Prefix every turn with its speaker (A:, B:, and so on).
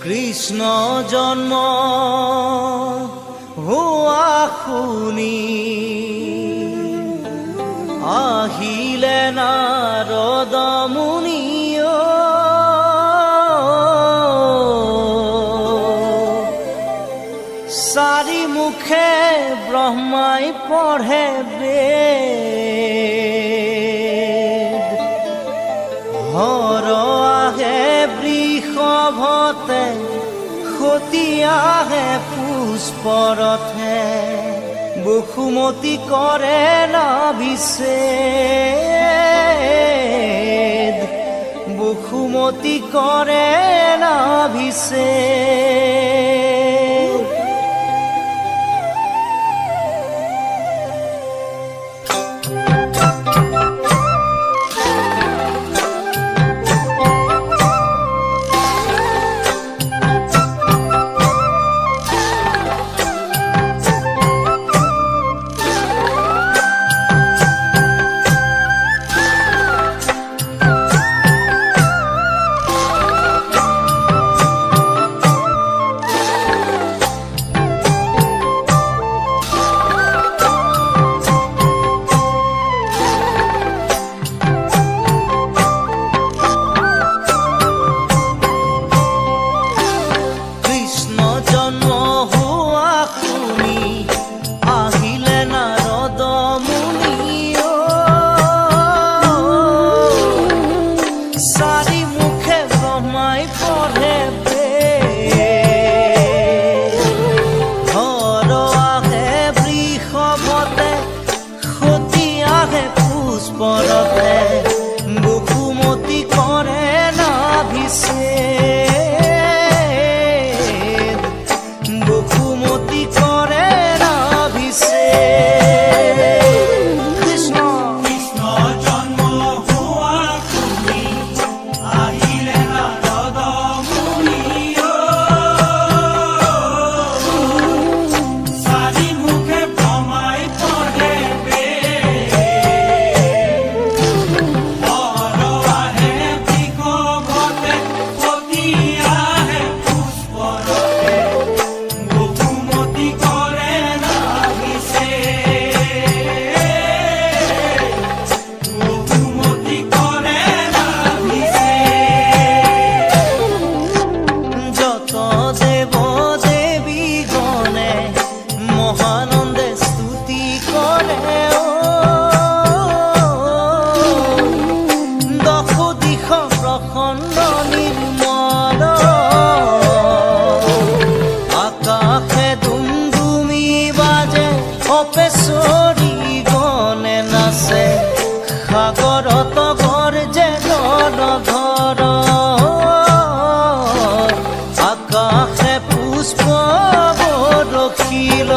A: কৃষ্ণ জন্ম হোৱা শুনি আহিলে নাৰদ মুনি চাৰি মুখে ব্ৰহ্মাই পঢ়ে বেদ হৰ আহে বৃষভতে সতী আহে পুষ্পৰথে বসুমতী কৰে নাভিষেদ বসুমতী কৰে নাভিষেদ বসুমতী কৰে নাভিষেদ বসুমতী কৰে নাভিষেদ কৃষ্ণ
B: কৃষ্ণ জন্ম হোৱা শুনি আহিলে নাৰদ মুনি চাৰি মুখে ব্ৰহ্মাই পঢ়ে
A: অপেশ্বৰী গণে নাচে সাগৰত গৰ্জে নৰধৰ আকাশে পুষ্প বৰষিল